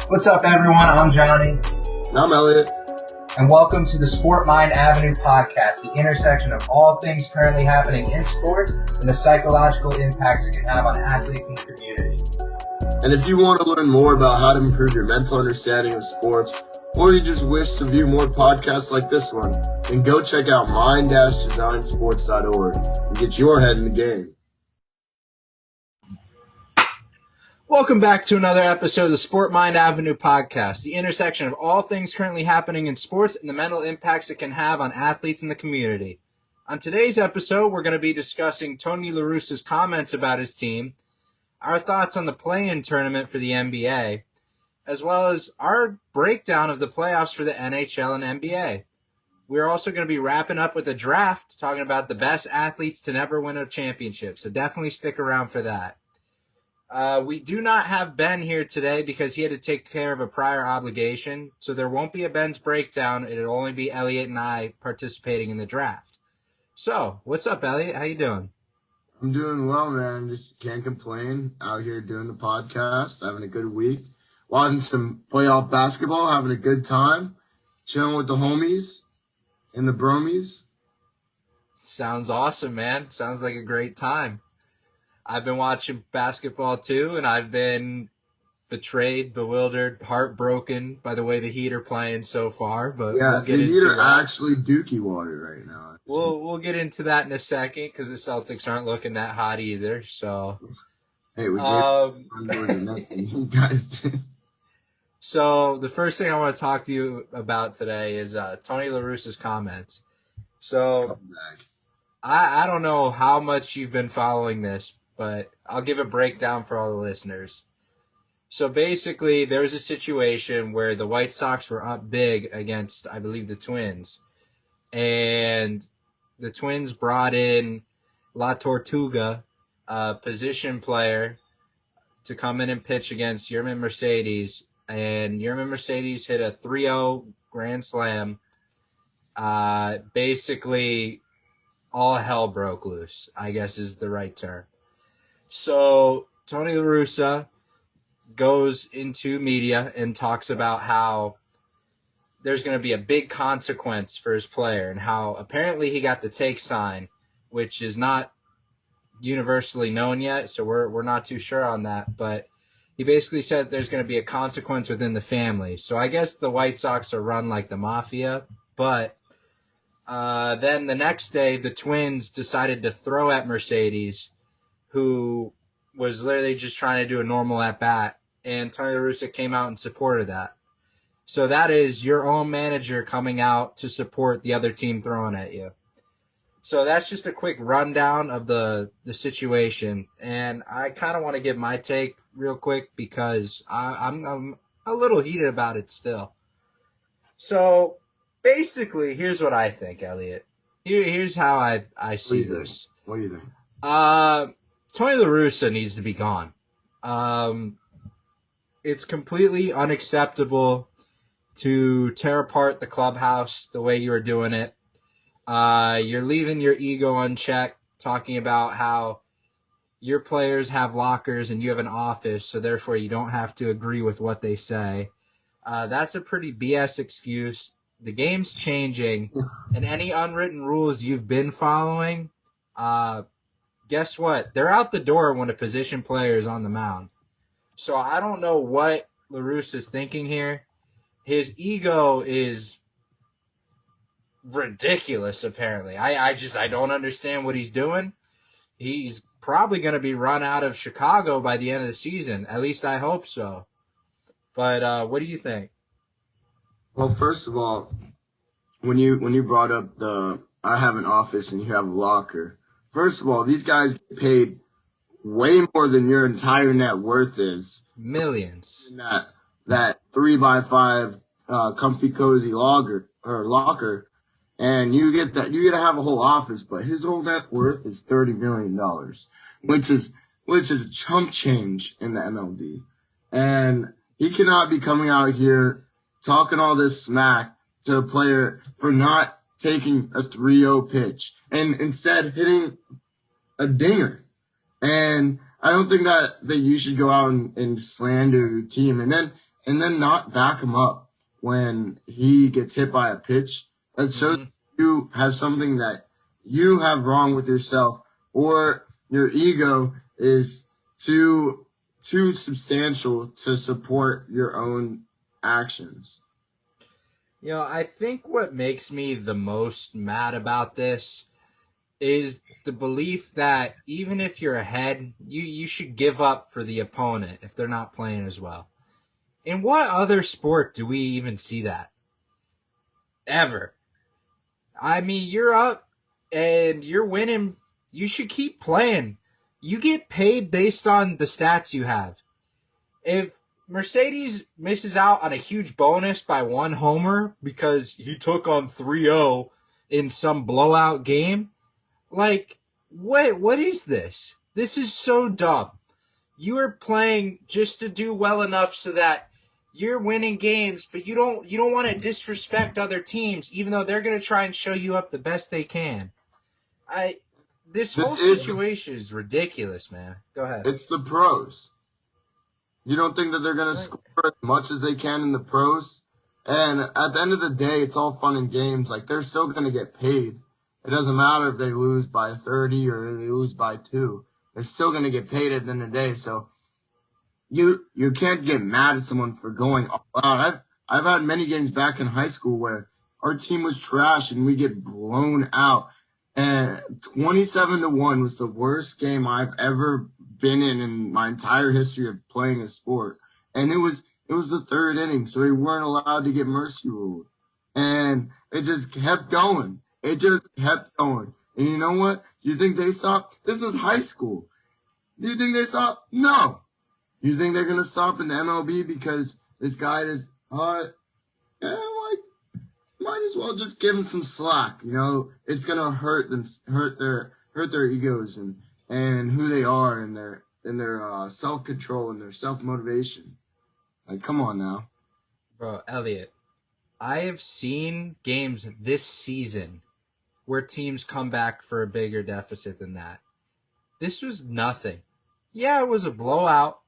What's up, everyone? I'm Johnny. And I'm Elliot. And welcome to the Sport Mind Avenue podcast, the intersection of all things currently happening in sports and the psychological impacts it can have on athletes and the community. And if you want to learn more about how to improve your mental understanding of sports, or you just wish to view more podcasts like this one, then go check out mind-designsports.org and get your head in the game. Welcome back to another episode of the Sport Mind Avenue podcast, the intersection of all things currently happening in sports and the mental impacts it can have on athletes in the community. On today's episode, we're going to be discussing Tony La Russa's comments about his team, our thoughts on the play-in tournament for the NBA, as well as our breakdown of the playoffs for the NHL and NBA. We're also going to be wrapping up with a draft, talking about the best athletes to never win a championship, so definitely stick around for that. We do not have Ben here today because he had to take care of a prior obligation, so there won't be a Ben's breakdown. It'll only be Elliot and I participating in the draft. So, what's up, Elliot? How you doing? I'm doing well, man. Just can't complain. Out here doing the podcast, having a good week, watching some playoff basketball, having a good time, chilling with the homies and the bromies. Sounds awesome, man. Sounds like a great time. I've been watching basketball too, and I've been betrayed, bewildered, heartbroken by the way the Heat are playing so far. But yeah, we'll get the Heat into are that. actually dookie water right now. We'll get into that in a second because the Celtics aren't looking that hot either. So, hey, we did nothing. You guys did. So the first thing I want to talk to you about today is Tony La Russa's comments. So I don't know how much you've been following this, but I'll give a breakdown for all the listeners. So basically, there was a situation where the White Sox were up big against, I believe, the Twins. And the Twins brought in La Tortuga, a position player, to come in and pitch against Yermin Mercedes. And Yermin Mercedes hit a 3-0 grand slam. Basically, all hell broke loose, I guess is the right term. So Tony La Russa goes into media and talks about how there's going to be a big consequence for his player and how apparently he got the take sign, which is not universally known yet, so we're not too sure on that. But he basically said there's going to be a consequence within the family. So I guess the White Sox are run like the mafia, but then the next day the Twins decided to throw at Mercedes, who was literally just trying to do a normal at-bat, and Tony La Russa came out and supported that. So that is your own manager coming out to support the other team throwing at you. So that's just a quick rundown of the situation, and I kind of want to give my take real quick because I'm a little heated about it still. So basically, here's what I think, Elliot. Here's how I see this. What do you think? Tony La Russa needs to be gone. It's completely unacceptable to tear apart the clubhouse the way you are doing it. You're leaving your ego unchecked, talking about how your players have lockers and you have an office, so therefore you don't have to agree with what they say. That's a pretty BS excuse. The game's changing, and any unwritten rules you've been following, guess what? They're out the door when a position player is on the mound. So I don't know what La Russa's thinking here. His ego is ridiculous, apparently. I don't understand what he's doing. He's probably going to be run out of Chicago by the end of the season. At least I hope so. But what do you think? Well, first of all, when you brought up I have an office and you have a locker, first of all, these guys get paid way more than your entire net worth is. Millions. In that 3x5 comfy cozy locker, and you get to have a whole office, but his whole net worth is $30 million, which is chump change in the MLB. And he cannot be coming out here talking all this smack to a player for not taking a 3-0 pitch and instead hitting a dinger. And I don't think that you should go out and slander your team. And then and then not back him up when he gets hit by a pitch. That shows you have something that you have wrong with yourself, or your ego is too substantial to support your own actions. I think what makes me the most mad about this is the belief that even if you're ahead, you should give up for the opponent if they're not playing as well. In what other sport do we even see that? Ever. I mean, you're up and you're winning. You should keep playing. You get paid based on the stats you have. If Mercedes misses out on a huge bonus by one homer because he took on 3-0 in some blowout game, like, what is this? This is so dumb. You are playing just to do well enough so that you're winning games, but you don't want to disrespect other teams, even though they're going to try and show you up the best they can. This whole situation is ridiculous, man. Go ahead. It's the pros. You don't think that they're going to score as much as they can in the pros? And at the end of the day, it's all fun and games. Like, they're still going to get paid. It doesn't matter if they lose by 30 or they lose by 2. They're still going to get paid at the end of the day. So you can't get mad at someone for going all out. I've had many games back in high school where our team was trash and we get blown out. And 27-1 was the worst game I've ever been in my entire history of playing a sport. And it was the third inning, so we weren't allowed to get mercy ruled. And it just kept going. It just kept going. And you know what? You think they stopped? This was high school. Do you think they stopped? No. You think they're going to stop in the MLB because this guy is, might as well just give him some slack. It's going to hurt their egos and who they are and their self-control and their self-motivation. Like, come on now. Bro, Elliot, I have seen games this season where teams come back for a bigger deficit than that. This was nothing. Yeah, it was a blowout,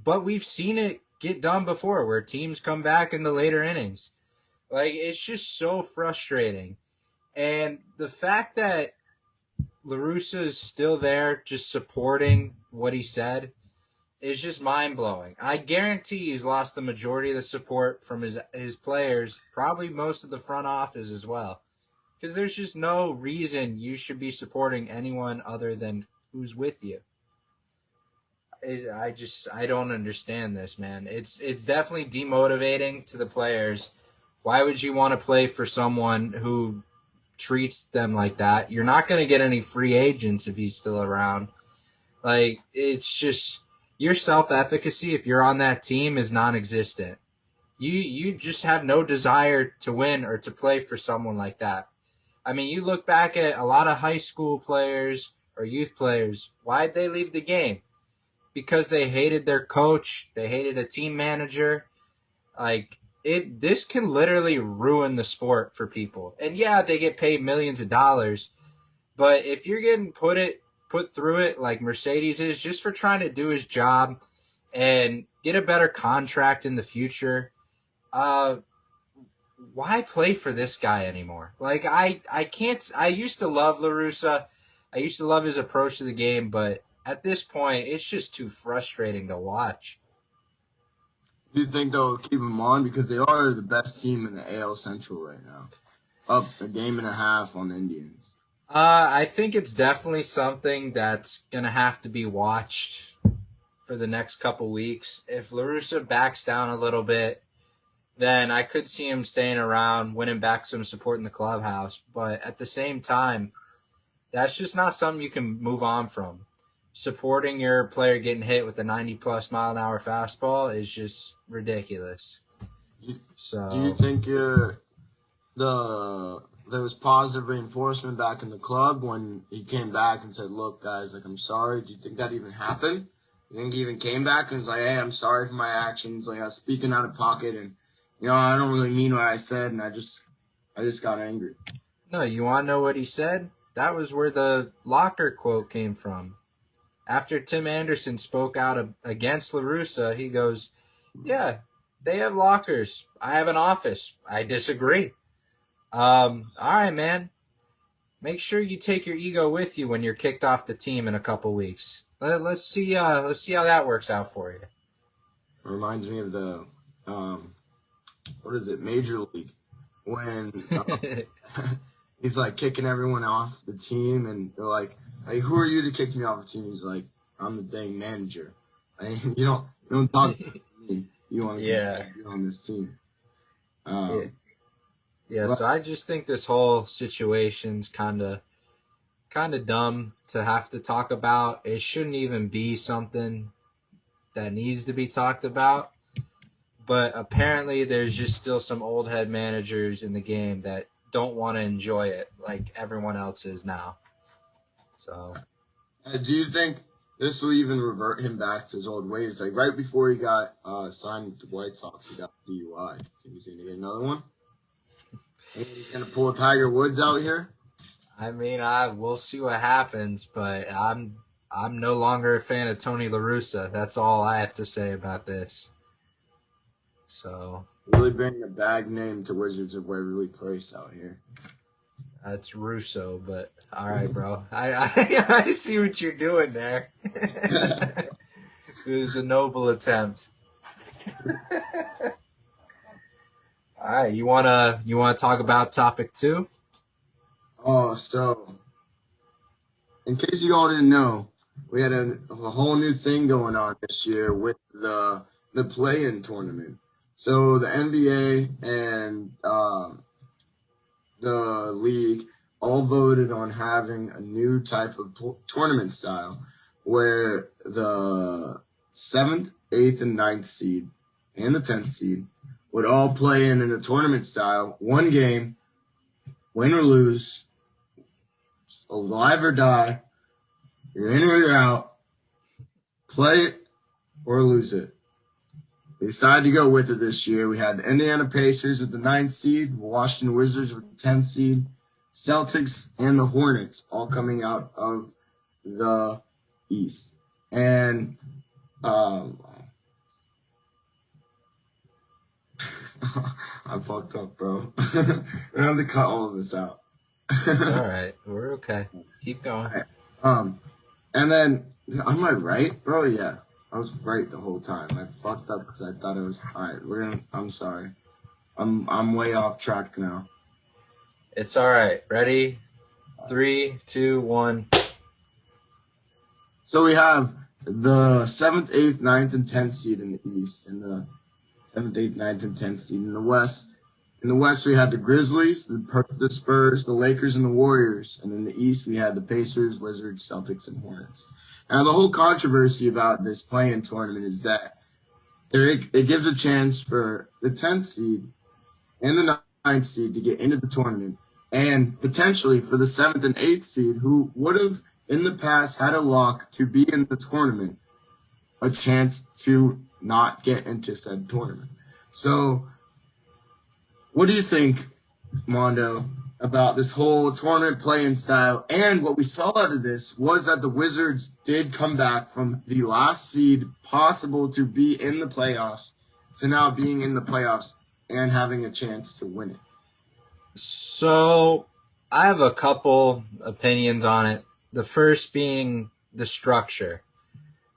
but we've seen it get done before where teams come back in the later innings. Like, it's just so frustrating. And the fact that La Russa is still there just supporting what he said is just mind-blowing. I guarantee he's lost the majority of the support from his players, probably most of the front office as well. Because there's just no reason you should be supporting anyone other than who's with you. I don't understand this, man. It's definitely demotivating to the players. Why would you want to play for someone who treats them like that? You're not going to get any free agents if he's still around. Like, it's just your self-efficacy, if you're on that team, is non-existent. You just have no desire to win or to play for someone like that. I mean, you look back at a lot of high school players or youth players. Why'd they leave the game? Because they hated their coach. They hated a team manager. Like, this can literally ruin the sport for people. And yeah, they get paid millions of dollars. But if you're getting put through it like Mercedes is, just for trying to do his job and get a better contract in the future, why play for this guy anymore? Like, I can't. I used to love La Russa. I used to love his approach to the game, but at this point, it's just too frustrating to watch. Do you think they'll keep him on? Because they are the best team in the AL Central right now. Up a game and a half on the Indians. I think it's definitely something that's going to have to be watched for the next couple weeks. If La Russa backs down a little bit, then I could see him staying around, winning back some support in the clubhouse. But at the same time, that's just not something you can move on from. Supporting your player getting hit with a 90-plus mile-an-hour fastball is just ridiculous. So, do you think there was positive reinforcement back in the club when he came back and said, look, guys, like, I'm sorry? Do you think that even happened? You think he even came back and was like, hey, I'm sorry for my actions. Like, I was speaking out of pocket and, I don't really mean what I said, and I just got angry. No, you want to know what he said? That was where the locker quote came from. After Tim Anderson spoke out against La Russa, he goes, yeah, They have lockers. I have an office. I disagree. All right, man. Make sure you take your ego with you when you're kicked off the team in a couple weeks. Let's see. Let's see how that works out for you. It reminds me of the what is it, Major League, when he's like kicking everyone off the team, and they're like, "Hey, who are you to kick me off the team?" He's like, "I'm the dang manager. You don't talk to me. You want to continue on this team." Yeah. So I just think this whole situation's kind of dumb to have to talk about. It shouldn't even be something that needs to be talked about. But apparently there's just still some old head managers in the game that don't want to enjoy it like everyone else is now. So do you think this will even revert him back to his old ways? Like right before he got signed with the White Sox, he got DUI. Think he's gonna get another one? And he's gonna pull Tiger Woods out here? I mean, we'll see what happens, but I'm no longer a fan of Tony La Russa. That's all I have to say about this. So really bringing a bad name to Wizards of Waverly Place out here. That's Russo, but all right, bro. I see what you're doing there. It was a noble attempt. All right, you wanna talk about topic 2? Oh, so in case you all didn't know, we had a whole new thing going on this year with the play-in tournament. So the NBA and the league all voted on having a new type of tournament style where the 7th, 8th, and 9th seed and the 10th seed would all play in a tournament style, one game, win or lose, alive or die, you're in or you're out, play it or lose it. They decided to go with it this year. We had the Indiana Pacers with the 9th seed, Washington Wizards with the 10th seed, Celtics and the Hornets all coming out of the East. And I fucked up, bro. We're going to have to cut all of this out. All right, we're okay. Keep going. Right. And then, am I right, bro? Yeah. I was right the whole time. I fucked up because I thought it was all right. I'm sorry. I'm way off track now. It's all right. Ready? 3, 2, 1. So we have the 7th, 8th, 9th, and 10th seed in the East, and the 7th, 8th, 9th, and 10th seed in the West. In the West, we had the Grizzlies, the Spurs, the Lakers, and the Warriors. And in the East, we had the Pacers, Wizards, Celtics, and Hornets. Now, the whole controversy about this play-in tournament is that it gives a chance for the 10th seed and the 9th seed to get into the tournament, and potentially for the 7th and 8th seed, who would have in the past had a lock to be in the tournament, a chance to not get into said tournament. So, what do you think, Mondo, about this whole tournament play-in style? And what we saw out of this was that the Wizards did come back from the last seed possible to be in the playoffs to now being in the playoffs and having a chance to win it. So I have a couple opinions on it. The first being the structure.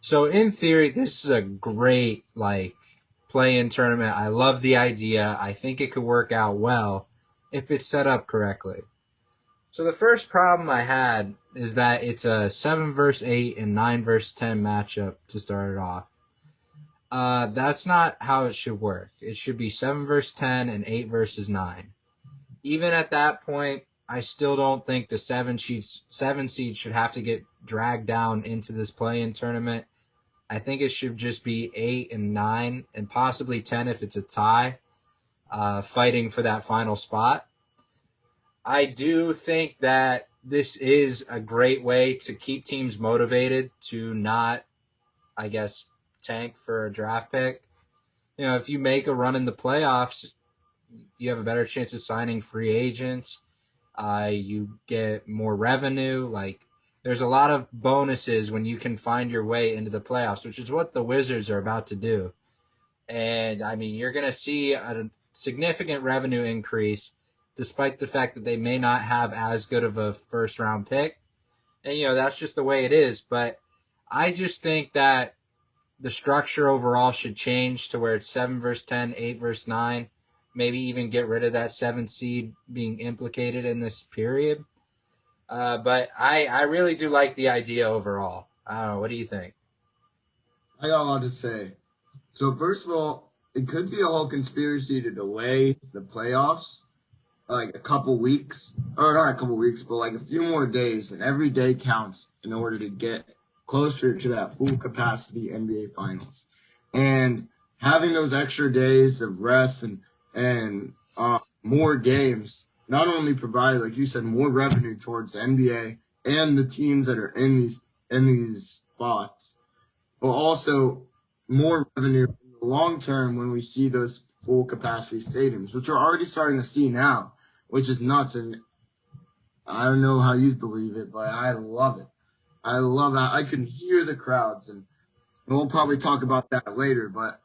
So in theory, this is a great play-in tournament. I love the idea. I think it could work out well if it's set up correctly. So the first problem I had is that it's a 7 versus 8 and 9 versus 10 matchup to start it off. That's not how it should work. It should be 7 versus 10 and 8 versus 9. Even at that point, I still don't think the 7 seed should have to get dragged down into this play-in tournament. I think it should just be 8 and 9 and possibly 10 if it's a tie, fighting for that final spot. I do think that this is a great way to keep teams motivated to not, I guess, tank for a draft pick. You know, if you make a run in the playoffs, you have a better chance of signing free agents. You get more revenue. There's a lot of bonuses when you can find your way into the playoffs, which is what the Wizards are about to do. And, I mean, you're going to see a significant revenue increase despite the fact that they may not have as good of a first-round pick. And, that's just the way it is. But I just think that the structure overall should change to where it's 7 versus 10, 8 versus 9, maybe even get rid of that 7 seed being implicated in this period. But I really do like the idea overall. I don't know. What do you think? I got a lot to say. So first of all, it could be a whole conspiracy to delay the playoffs, like a couple weeks, or not a couple weeks, but like a few more days, and every day counts in order to get closer to that full capacity NBA Finals. And having those extra days of rest and more games not only provide, like you said, more revenue towards the NBA and the teams that are in these spots, but also more revenue in the long term when we see those full capacity stadiums, which we're already starting to see now, which is nuts. And I don't know how you believe it, but I love it. I love that. I can hear the crowds, and we'll probably talk about that later. But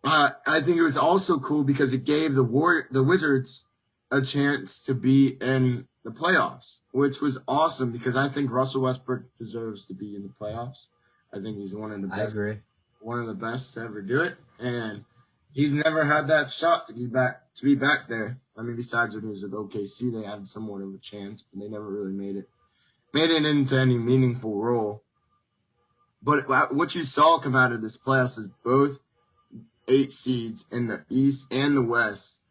I think it was also cool because it gave the Wizards a chance to be in the playoffs, which was awesome because I think Russell Westbrook deserves to be in the playoffs. I think he's one of the best. I agree. One of the best to ever do it, and he's never had that shot to be back there. I mean, besides when he was at OKC, they had somewhat of a chance, but they never really made it into any meaningful role. But what you saw come out of this playoffs is both 8 seeds in the East and the West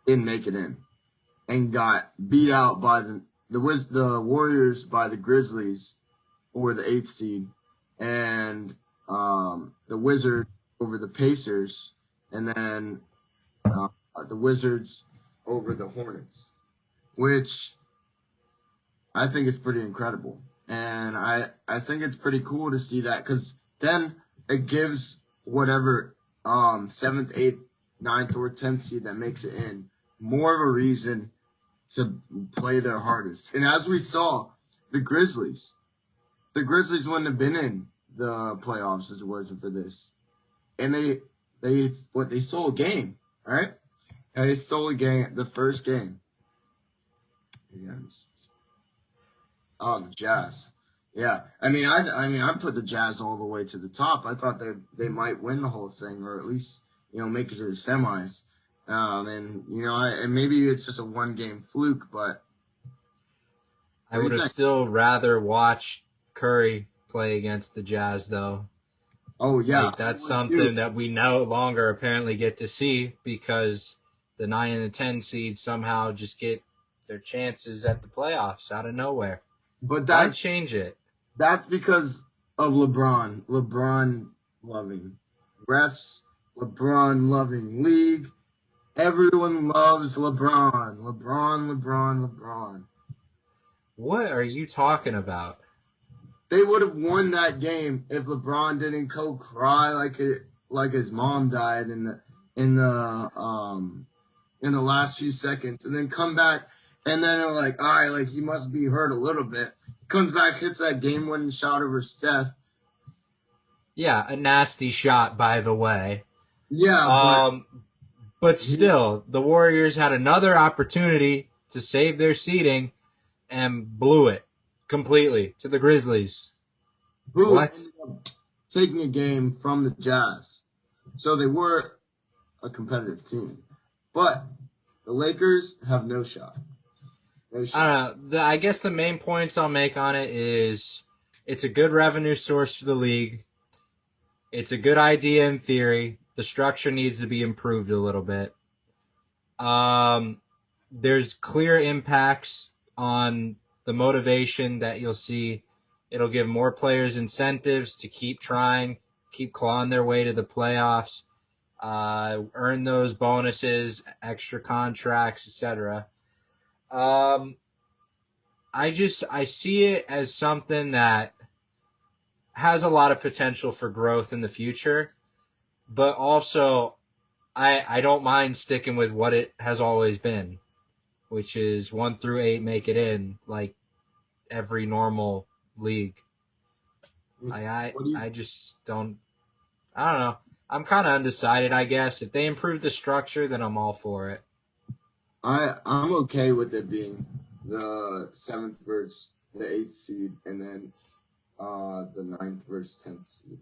didn't make it in, and got beat out by the Warriors by the Grizzlies for the 8th seed, and the Wizards over the Pacers, and then the Wizards over the Hornets, which I think is pretty incredible. And I think it's pretty cool to see that because then it gives whatever 7th, 8th, 9th, or 10th seed that makes it in more of a reason to play their hardest. And as we saw, the Grizzlies wouldn't have been in the playoffs as it wasn't for this. And they stole a game, right? And they stole a game, the first game against the Jazz. Yeah, I mean, I put the Jazz all the way to the top. I thought they might win the whole thing, or at least make it to the semis. And maybe it's just a 1-game fluke, but I would have still rather watched Curry play against the Jazz, though. Oh, yeah. Like, that's something that we no longer apparently get to see because the 9 and the 10 seeds somehow just get their chances at the playoffs out of nowhere. But I'd change it. That's because of LeBron. LeBron loving refs, LeBron loving league. Everyone loves LeBron. LeBron. What are you talking about? They would have won that game if LeBron didn't go cry like his mom died in the last few seconds, and then come back, and then they're like, all right, like he must be hurt a little bit. Comes back, hits that game-winning shot over Steph. Yeah, a nasty shot, by the way. Yeah, but still, the Warriors had another opportunity to save their seeding and blew it completely to the Grizzlies. Who ended up taking a game from the Jazz. So they were a competitive team. But the Lakers have no shot. I guess the main points I'll make on it is it's a good revenue source for the league. It's a good idea in theory. The structure needs to be improved a little bit. There's clear impacts on the motivation that you'll see. It'll give more players incentives to keep trying, keep clawing their way to the playoffs, earn those bonuses, extra contracts, etc. I see it as something that has a lot of potential for growth in the future, but also I don't mind sticking with what it has always been, which is 1 through 8 make it in like every normal league. I just don't know. I'm kind of undecided, I guess. If they improve the structure, then I'm all for it. I'm okay with it being the 7th versus the 8th seed, and then the 9th versus 10th seed.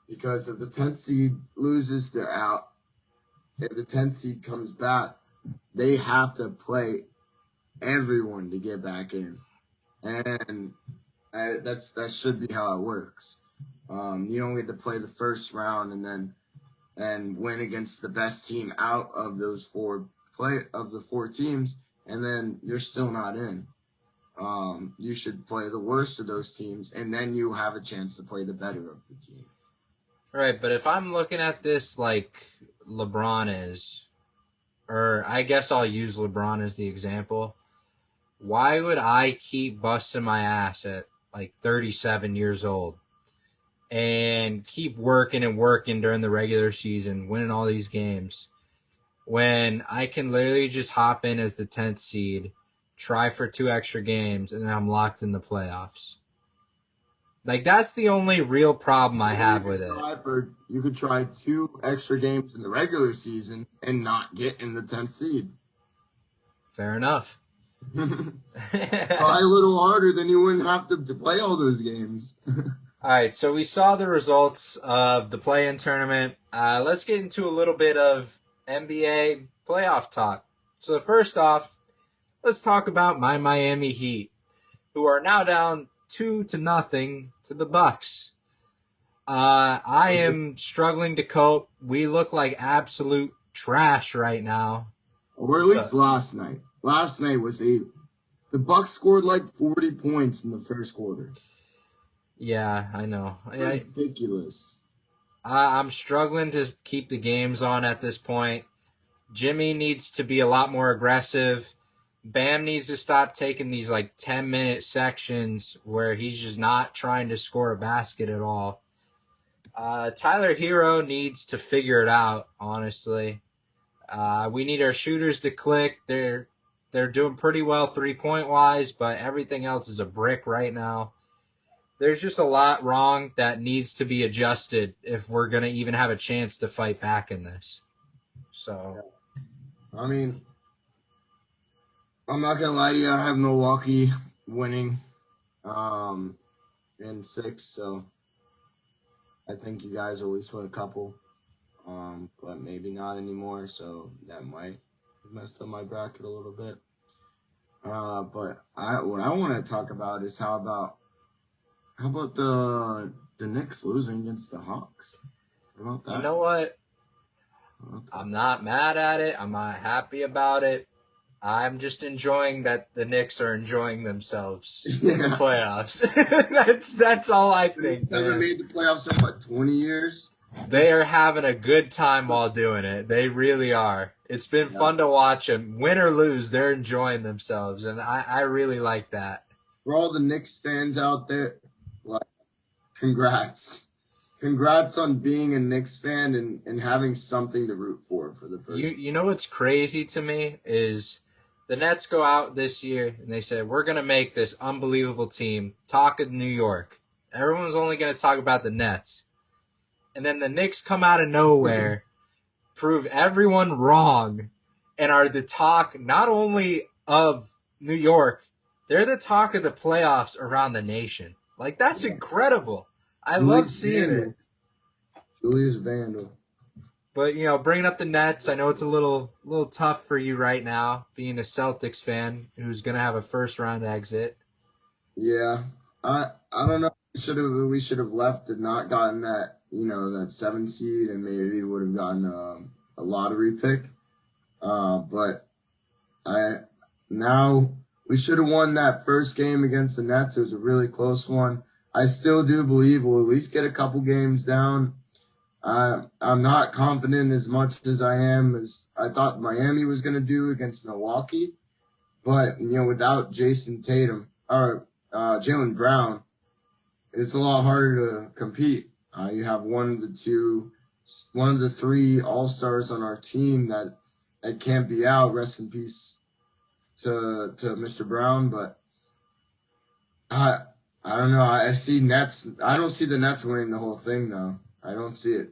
Because if the 10th seed loses, they're out. If the 10th seed comes back, they have to play everyone to get back in, and that should be how it works. You don't get to play the first round and win against the best team out of those four teams, and then you're still not in. You should play the worst of those teams, and then you have a chance to play the better of the team. Right, but if I'm looking at this like LeBron is, or I guess I'll use LeBron as the example, why would I keep busting my ass at like 37 years old and keep working and working during the regular season, winning all these games, when I can literally just hop in as the 10th seed, try for 2 extra games, and then I'm locked in the playoffs? Like, that's the only real problem I have with it. You could try 2 extra games in the regular season and not get in the 10th seed. Fair enough. Try a little harder, then you wouldn't have to play all those games. All right, so we saw the results of the play-in tournament. Let's get into a little bit of NBA playoff talk. So first off, let's talk about my Miami Heat, who are now down 2-0 to the Bucks. I am struggling to cope. We look like absolute trash right now. Or at least last night. Last night was the Bucks scored like 40 points in the first quarter. Yeah, I know. Ridiculous. I'm struggling to keep the games on at this point. Jimmy needs to be a lot more aggressive. Bam needs to stop taking these like 10-minute sections where he's just not trying to score a basket at all. Tyler Hero needs to figure it out, honestly. We need our shooters to click. They're doing pretty well 3-point wise, but everything else is a brick right now. There's just a lot wrong that needs to be adjusted if we're going to even have a chance to fight back in this. So, I mean, I'm not going to lie to you. I have Milwaukee winning in 6, so I think you guys will at least win a couple, but maybe not anymore, so that might have messed up my bracket a little bit. But what I want to talk about is how about the Knicks losing against the Hawks? What about that? You know what? I'm not mad at it. I'm not happy about it. I'm just enjoying that the Knicks are enjoying themselves in the playoffs. That's all I think. They haven't made the playoffs in, what, 20 years? They are having a good time while doing it. They really are. It's been fun to watch them. Win or lose, they're enjoying themselves, and I really like that. For all the Knicks fans out there, like, congrats. Congrats on being a Knicks fan and having something to root for the first. You know what's crazy to me is the Nets go out this year and they say, we're going to make this unbelievable team. Talk of New York. Everyone's only going to talk about the Nets. And then the Knicks come out of nowhere, prove everyone wrong, and are the talk not only of New York, they're the talk of the playoffs around the nation. Like, that's incredible. I love seeing it. Julius Vandal. But, bringing up the Nets, I know it's a little tough for you right now, being a Celtics fan who's going to have a first-round exit. Yeah. I don't know. We should have left and not gotten that, that 7 seed, and maybe would have gotten a lottery pick. But now we should have won that first game against the Nets. It was a really close one. I still do believe we'll at least get a couple games down. I'm not confident as much as I thought Miami was going to do against Milwaukee. But, without Jason Tatum or Jaylen Brown, it's a lot harder to compete. You have one of the 3 All-Stars on our team that can't be out. Rest in peace to Mr. Brown. But I don't know. I see Nets. I don't see the Nets winning the whole thing, though. I don't see it.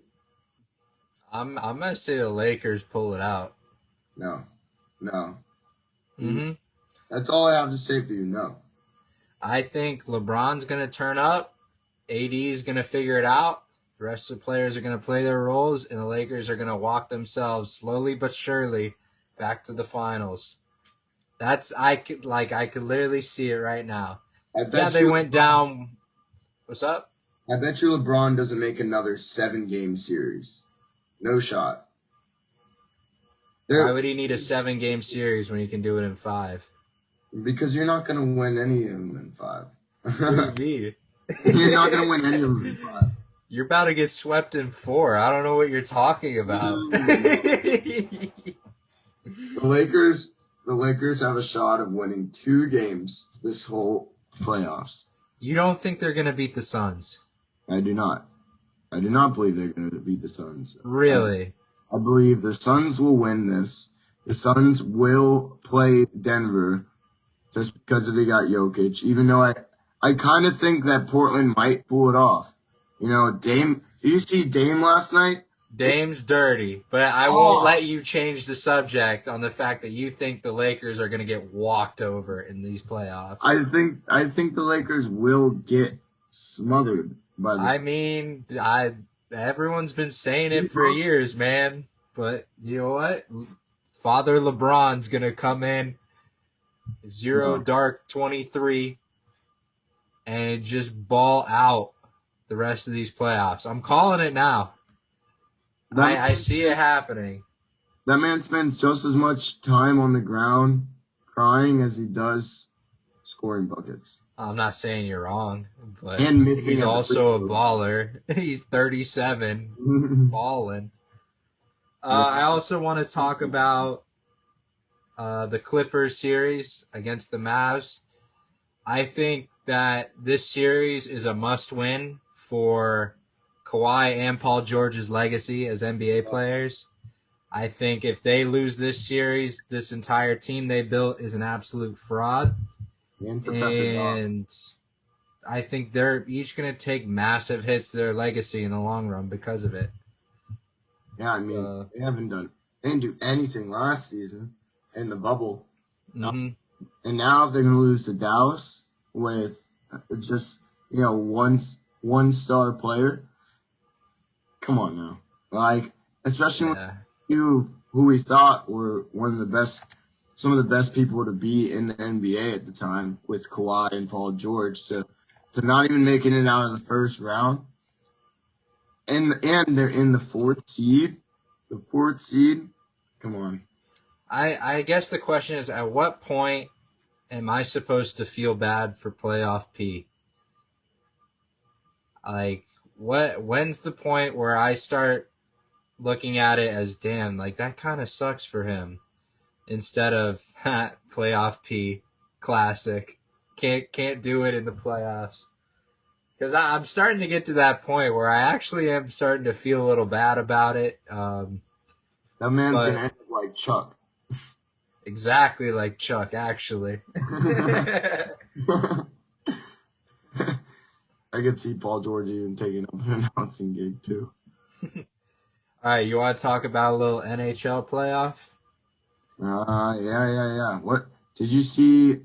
I'm gonna say the Lakers pull it out. No. Mm-hmm. That's all I have to say for you. No. I think LeBron's gonna turn up. AD's gonna figure it out. The rest of the players are gonna play their roles, and the Lakers are gonna walk themselves slowly but surely back to the finals. I could literally see it right now. I Yeah, bet they you. went down. What's up? I bet you LeBron doesn't make another 7-game series. No shot. Why would he need a 7-game series when he can do it in 5? Because you're not going to win any of them in 5. What do you mean? You're not going to win any of them in 5. You're about to get swept in 4. I don't know what you're talking about. The Lakers have a shot of winning 2 games this whole playoffs. You don't think they're going to beat the Suns? I do not. I do not believe they're going to beat the Suns. Really? I believe the Suns will win this. The Suns will play Denver just because they got Jokic, even though I kind of think that Portland might pull it off. You know, Dame, did you see Dame last night? Dame's dirty, but I won't let you change the subject on the fact that you think the Lakers are going to get walked over in these playoffs. I think the Lakers will get smothered by the I mean, everyone's been saying it for years, man. But you know what? Father LeBron's going to come in, dark 23, and just ball out the rest of these playoffs. I'm calling it now. I see it happening. That man spends just as much time on the ground crying as he does scoring buckets. I'm not saying you're wrong, but and missing he's also a baller. He's 37, balling. I also want to talk about the Clippers series against the Mavs. I think that this series is a must-win for Kawhi and Paul George's legacy as NBA players. I think if they lose this series, this entire team they built is an absolute fraud. And I think they're each going to take massive hits to their legacy in the long run because of it. Yeah, I mean, they didn't do anything last season in the bubble. Mm-hmm. And now they're going to lose to Dallas with just, one star player. Come on now. Like, especially who we thought were some of the best people to be in the NBA at the time with Kawhi and Paul George to not even making it out of the first round. And they're in the 4th seed. The 4th seed. Come on. I guess the question is, at what point am I supposed to feel bad for playoff P? Like, when's the point where I start looking at it as, damn, like that kind of sucks for him, instead of playoff P, classic, can't do it in the playoffs? Because I'm starting to get to that point where I actually am starting to feel a little bad about it. That man's gonna end up like Chuck. Exactly like Chuck, actually. I could see Paul George even taking up an announcing gig too. All right, you want to talk about a little NHL playoff? Yeah. What did you see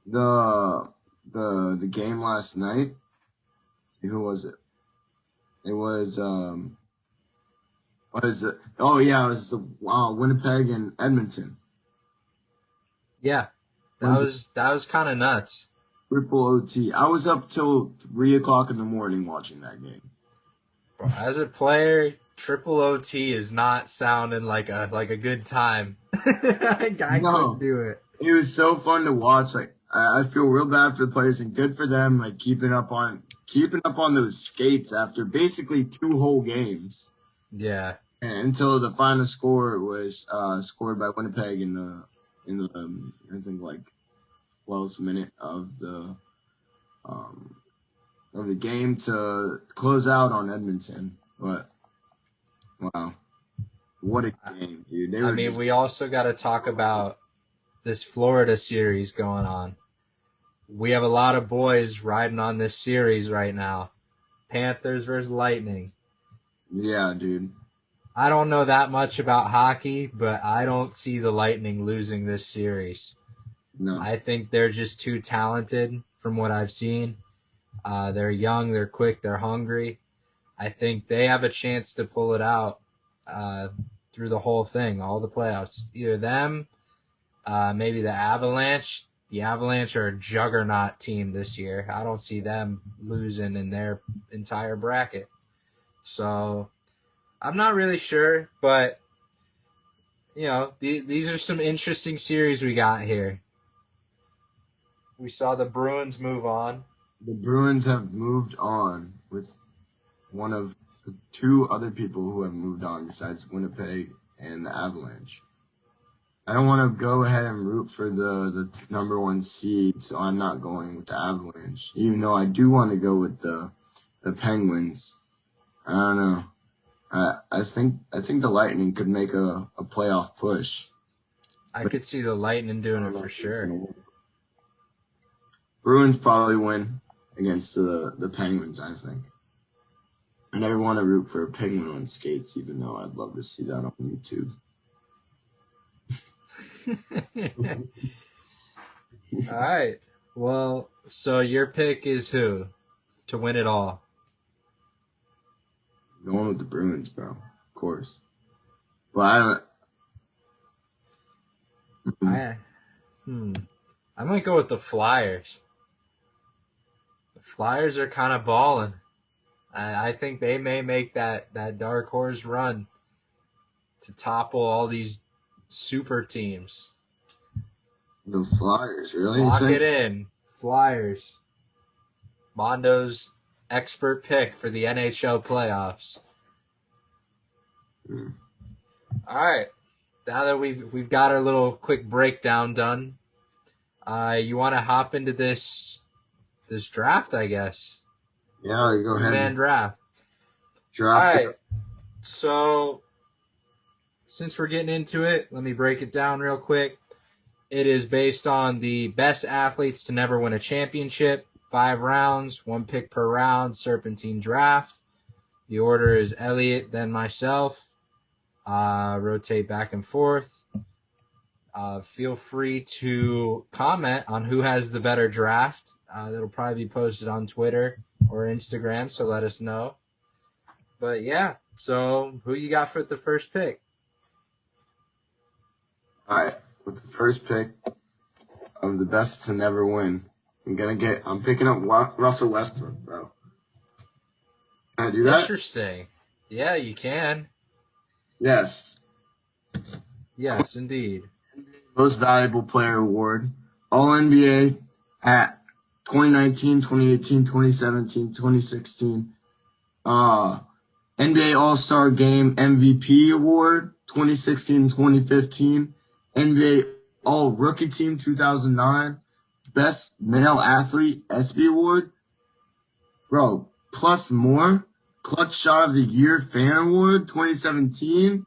the game last night? Who was it? It was what is it? Oh yeah, it was the Winnipeg and Edmonton. Yeah, that was kind of nuts. Triple OT. I was up till 3:00 in the morning watching that game. As a player, triple OT is not sounding like a good time. I couldn't do it. It was so fun to watch. Like I feel real bad for the players and good for them. Like keeping up on those skates after basically 2 whole games. Yeah. And until the final score was scored by Winnipeg in the I think like 12th minute of the game to close out on Edmonton. But wow, what a game, dude! We also got to talk about this Florida series going on. We have a lot of boys riding on this series right now. Panthers versus Lightning. Yeah, dude. I don't know that much about hockey, but I don't see the Lightning losing this series. No. I think they're just too talented from what I've seen. They're young, they're quick, they're hungry. I think they have a chance to pull it out through the whole thing, all the playoffs. Either them, maybe the Avalanche. The Avalanche are a juggernaut team this year. I don't see them losing in their entire bracket. So I'm not really sure, but these are some interesting series we got here. We saw the Bruins move on. The Bruins have moved on with one of the two other people who have moved on besides Winnipeg and the Avalanche. I don't want to go ahead and root for the number one seed, so I'm not going with the Avalanche, even though I do want to go with the Penguins. I don't know. I think the Lightning could make a playoff push. I could see the Lightning doing it for sure. Bruins probably win against the Penguins, I think. I never want to root for a penguin on skates, even though I'd love to see that on YouTube. All right. Well, so your pick is who to win it all? Going with the Bruins, bro. Of course. But I might go with the Flyers. The Flyers are kind of balling. I think they may make that dark horse run to topple all these super teams. The Flyers, really? Lock it in. Flyers. Mondo's expert pick for the NHL playoffs. All right. Now that we've got our little quick breakdown done, you want to hop into this draft, I guess. Yeah, you go ahead. Man draft. Draft. All right. So, since we're getting into it, let me break it down real quick. It is based on the best athletes to never win a championship. 5 rounds, 1 pick per round, serpentine draft. The order is Elliot, then myself. Rotate back and forth. Feel free to comment on who has the better draft. That'll probably be posted on Twitter or Instagram, so let us know. But yeah, so who you got for the first pick? All right, with the first pick of the best to never win, I'm picking up Russell Westbrook, bro. Can I do that? Interesting. Yeah, you can. Yes. Yes, indeed. Most Valuable Player Award, All NBA at 2019, 2018, 2017, 2016. NBA All-Star Game MVP Award, 2016, 2015. NBA All-Rookie Team, 2009. Best Male Athlete, ESPY Award. Bro, plus more. Clutch Shot of the Year Fan Award, 2017.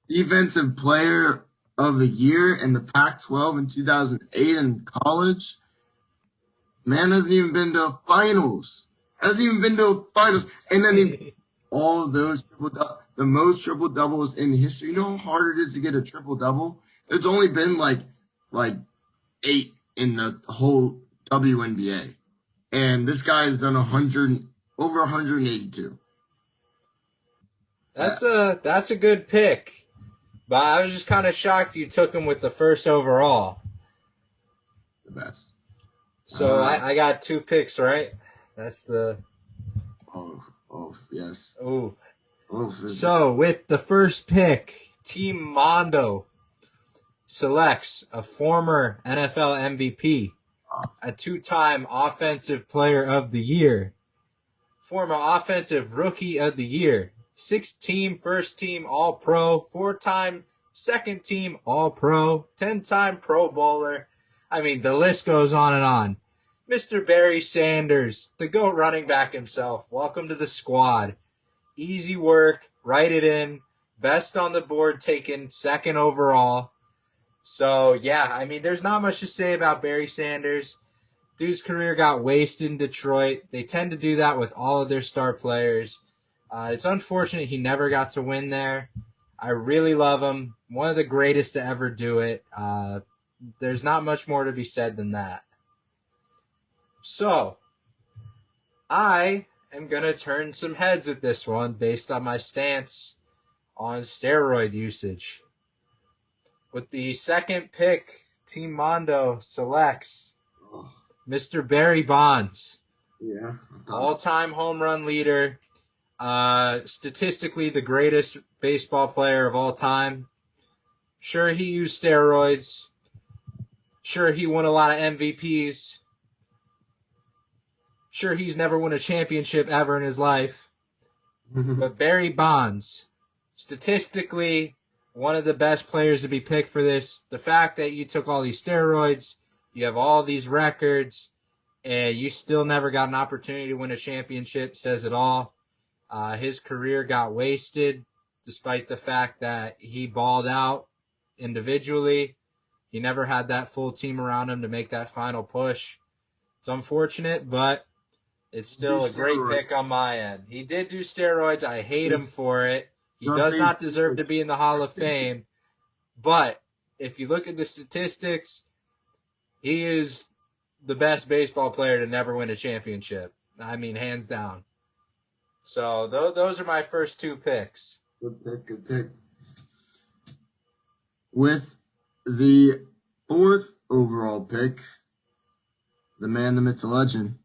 Defensive Player of the Year in the Pac-12 in 2008 in college. Man hasn't even been to finals. And then all of those the most triple doubles in history. You know how hard it is to get a triple double? There's only been like 8 in the whole WNBA. And this guy has done over 182. That's a good pick. But I was just kind of shocked you took him with the first overall. The best. So I got 2 picks, right? That's the... Oh, yes. Oh. Oh, so with the first pick, Team Mondo selects a former NFL MVP, a 2-time Offensive Player of the Year, former Offensive Rookie of the Year, 6-team First Team All-Pro, 4-time Second Team All-Pro, 10-time Pro Bowler. I mean, the list goes on and on. Mr. Barry Sanders, the GOAT running back himself. Welcome to the squad. Easy work. Write it in. Best on the board, taken 2nd overall. So, yeah, I mean, there's not much to say about Barry Sanders. Dude's career got wasted in Detroit. They tend to do that with all of their star players. It's unfortunate he never got to win there. I really love him. One of the greatest to ever do it. There's not much more to be said than that. So, I am going to turn some heads with this one based on my stance on steroid usage. With the second pick, Team Mondo selects Mr. Barry Bonds. Yeah. All-time home run leader. Statistically the greatest baseball player of all time. Sure, he used steroids. Sure, he won a lot of MVPs. Sure, he's never won a championship ever in his life. But Barry Bonds, statistically, one of the best players to be picked for this. The fact that you took all these steroids, you have all these records, and you still never got an opportunity to win a championship says it all. His career got wasted despite the fact that he balled out individually. He never had that full team around him to make that final push. It's unfortunate, but it's still a great pick on my end. He did do steroids. I hate him for it. He does not deserve to be in the Hall of Fame. But if you look at the statistics, he is the best baseball player to never win a championship. I mean, hands down. So those are my first two picks. Good pick. With the fourth overall pick, the man, the myth, the legend,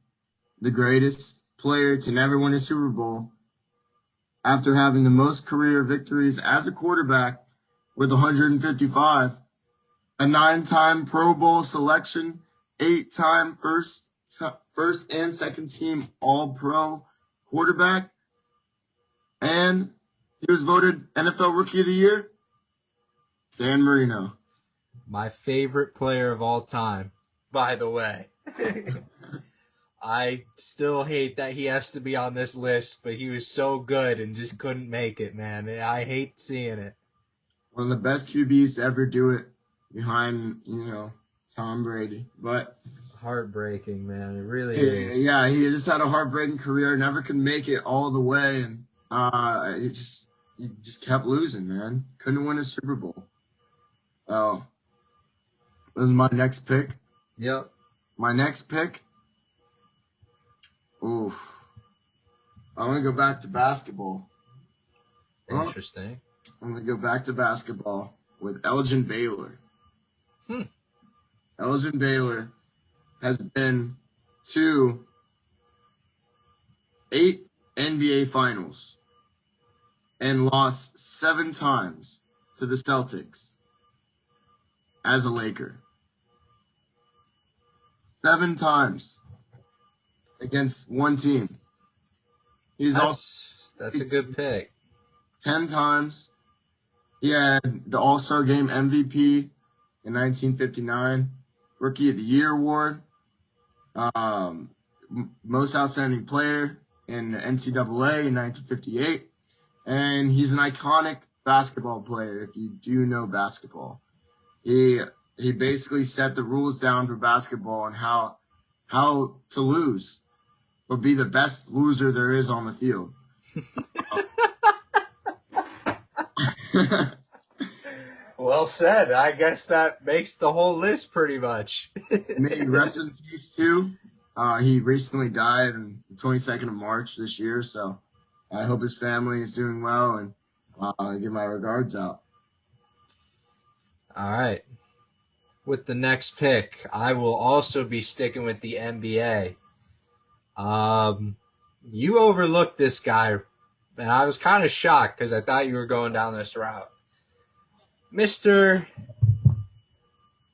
the greatest player to never win a Super Bowl, after having the most career victories as a quarterback with 155, a 9-time Pro Bowl selection, 8-time first and second team All-Pro quarterback, and he was voted NFL Rookie of the Year, Dan Marino. My favorite player of all time, by the way. I still hate that he has to be on this list, but he was so good and just couldn't make it, man. I hate seeing it. One of the best QBs to ever do it behind, Tom Brady. But heartbreaking, man. It really is. Yeah, he just had a heartbreaking career, never could make it all the way, and he just kept losing, man. Couldn't win a Super Bowl. Oh. This is my next pick. Yep. My next pick. Oof. I'm going to go back to basketball. Interesting. I'm going to go back to basketball with Elgin Baylor. Elgin Baylor has been to 8 NBA finals and lost 7 times to the Celtics as a Laker. 7 times against one team. That's a good pick. 10 times. He had the All-Star Game MVP in 1959, Rookie of the Year award, Most Outstanding Player in the NCAA in 1958, and he's an iconic basketball player if you do know basketball. He basically set the rules down for basketball and how to lose, but be the best loser there is on the field. Well said. I guess that makes the whole list pretty much. May he rest in peace too. He recently died on the 22nd of March this year, so I hope his family is doing well, and I give my regards out. All right. With the next pick, I will also be sticking with the NBA. You overlooked this guy, and I was kind of shocked because I thought you were going down this route. Mr.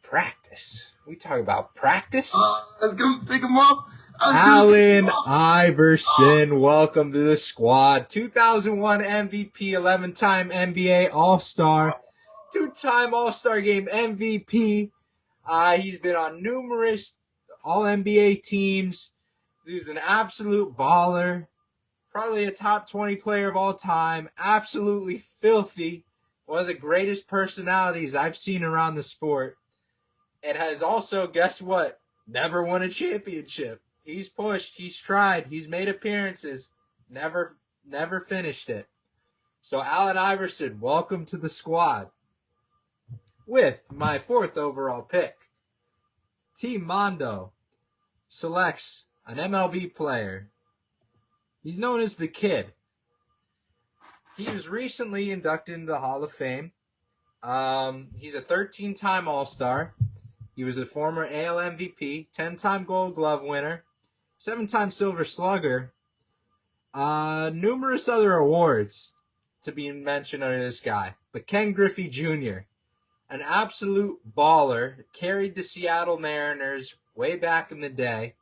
Practice. We talk about practice? I was going to pick him up. Allen Iverson, welcome to the squad. 2001 MVP, 11-time NBA All-Star, 2-time All-Star Game MVP. He's been on numerous All-NBA teams. He's an absolute baller. Probably a top 20 player of all time. Absolutely filthy. One of the greatest personalities I've seen around the sport. And has also, guess what? Never won a championship. He's pushed. He's tried. He's made appearances. Never never finished it. So Allen Iverson, welcome to the squad. With my 4th overall pick, Team Mondo selects an MLB player. He's known as the Kid. He was recently inducted into the Hall of Fame. He's a 13-time All-Star. He was a former AL MVP, 10-time Gold Glove winner, 7-time Silver Slugger, numerous other awards to be mentioned under this guy. But Ken Griffey Jr., an absolute baller, carried the Seattle Mariners way back in the day.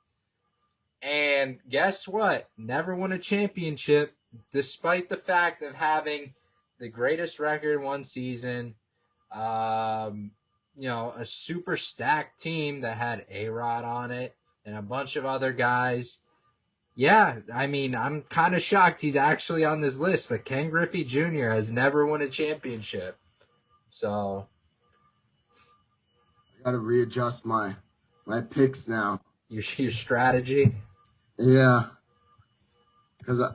And guess what? Never won a championship, despite the fact of having the greatest record in one season. A super stacked team that had A-Rod on it and a bunch of other guys. Yeah, I mean, I'm kind of shocked he's actually on this list, but Ken Griffey Jr. has never won a championship. So I gotta readjust my picks now. Your strategy? Yeah. Because I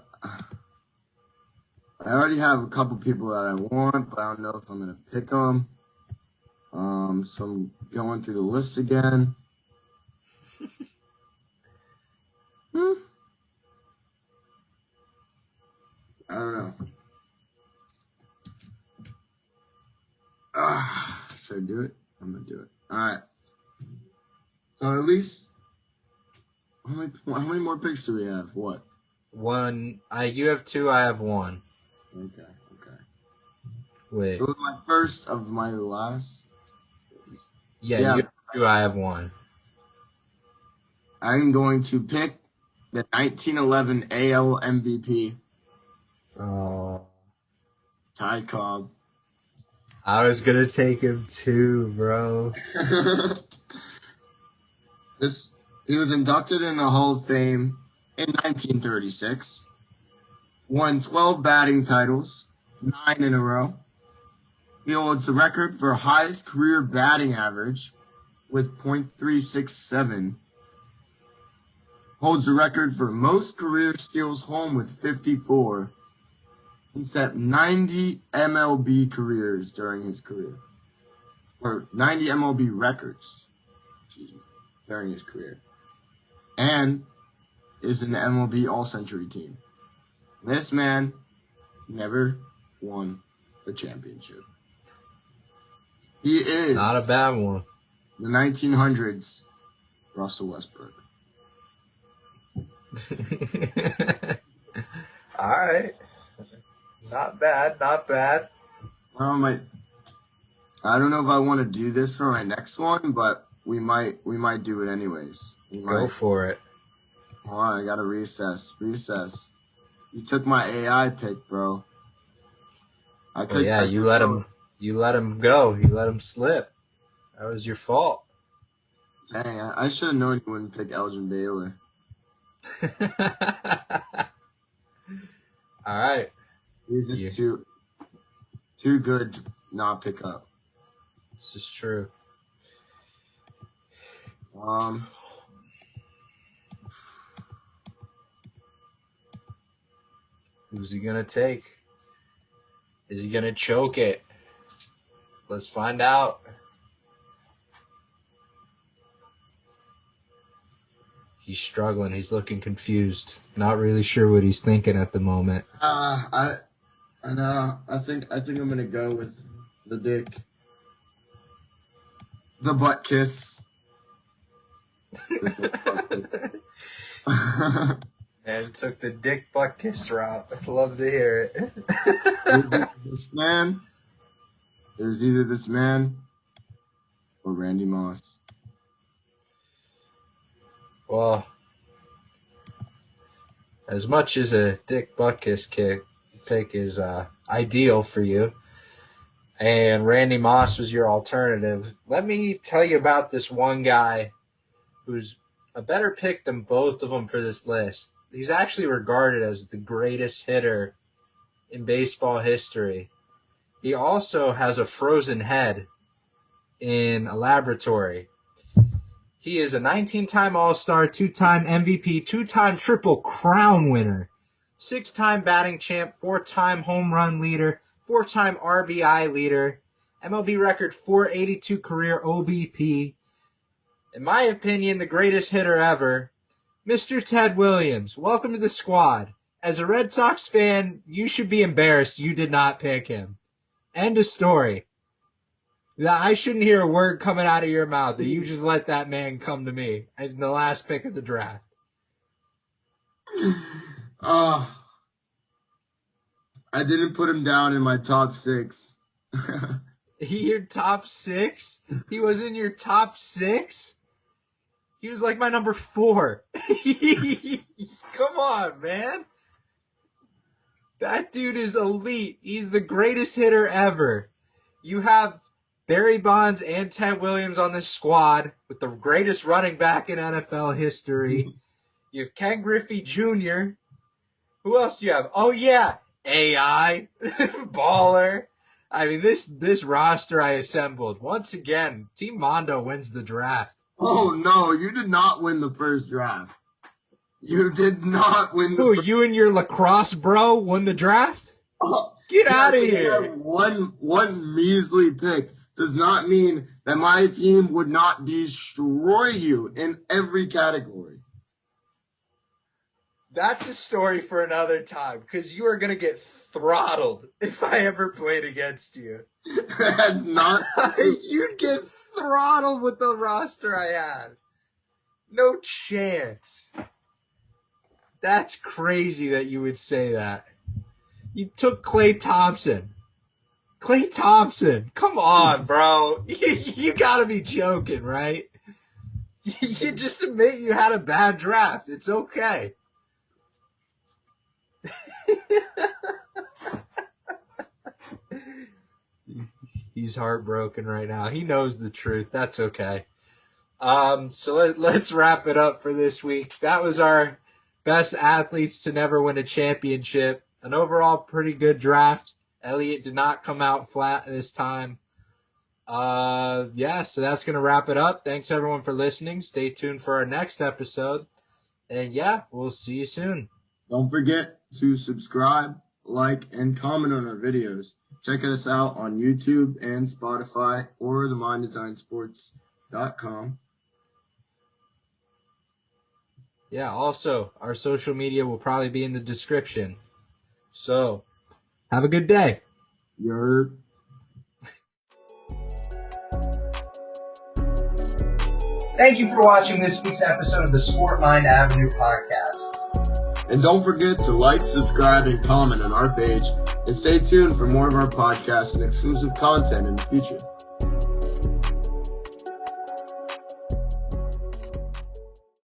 already have a couple people that I want, but I don't know if I'm going to pick them. So I'm going through the list again. I don't know. Should I do it? I'm going to do it. All right. So at least, how many more picks do we have? What? 1. You have 2, I have 1. Okay. Wait. It was my first of my last. Yeah, you have 2, I have 1. I'm going to pick the 1911 AL MVP. Oh. Ty Cobb. I was going to take him too, bro. He was inducted in the Hall of Fame in 1936. Won 12 batting titles, 9 in a row. He holds the record for highest career batting average with .367. Holds the record for most career steals home with 54. And set 90 MLB careers during his career. Or 90 MLB records, during his career. And is in the MLB All-Century team. This man never won a championship. He is not a bad one. The 1900s Russell Westbrook. All right. Not bad. I don't know if I want to do this for my next one, but we might do it anyways. Go for it. Hold on, I gotta recess. You took my AI pick, bro. You let him go. You let him slip. That was your fault. Dang, I should have known you wouldn't pick Elgin Baylor. All right. He's just too good to not pick up. This is true. Who's he gonna take? Is he gonna choke it? Let's find out. He's struggling. He's looking confused. Not really sure what he's thinking at the moment. I know. I think I'm gonna go with the dick. The butt kiss. And took the dick butt kiss route. I'd love to hear it. It was either this man or Randy Moss. Well, as much as a dick butt kiss pick is ideal for you, and Randy Moss was your alternative, let me tell you about this one guy who's a better pick than both of them for this list. He's actually regarded as the greatest hitter in baseball history. He also has a frozen head in a laboratory. He is a 19-time All-Star, 2-time MVP, 2-time Triple Crown winner. 6-time batting champ, 4-time home run leader, 4-time RBI leader, MLB record 482 career OBP. In my opinion, the greatest hitter ever, Mr. Ted Williams. Welcome to the squad. As a Red Sox fan, you should be embarrassed you did not pick him. End of story. I shouldn't hear a word coming out of your mouth that you just let that man come to me in the last pick of the draft. I didn't put him down in my top 6. Your top 6? He was in your top 6? He was like my number 4. Come on, man. That dude is elite. He's the greatest hitter ever. You have Barry Bonds and Ted Williams on this squad with the greatest running back in NFL history. You have Ken Griffey Jr. Who else do you have? Oh, yeah. AI. Baller. I mean, this roster I assembled. Once again, Team Mondo wins the draft. Oh, no. You did not win the first draft. You did not win the you and your lacrosse bro won the draft? Get out of here. One measly pick does not mean that my team would not destroy you in every category. That's a story for another time, because you are going to get throttled if I ever played against you. That's not... You'd get throttled with the roster I have. No chance. That's crazy that you would say that. You took Klay Thompson. Klay Thompson. Come on, bro. You gotta be joking, right? You just admit you had a bad draft. It's okay. He's heartbroken right now. He knows the truth. That's okay. So let's wrap it up for this week. That was our best athletes to never win a championship. An overall pretty good draft. Elliott did not come out flat this time. So that's going to wrap it up. Thanks, everyone, for listening. Stay tuned for our next episode. And, we'll see you soon. Don't forget to subscribe, like, and comment on our videos. Check us out on YouTube and Spotify or theminddesignsports.com. Yeah, also, our social media will probably be in the description. So, have a good day. Yerp. Thank you for watching this week's episode of the Sport Mind Avenue podcast. And don't forget to like, subscribe, and comment on our page. And stay tuned for more of our podcasts and exclusive content in the future.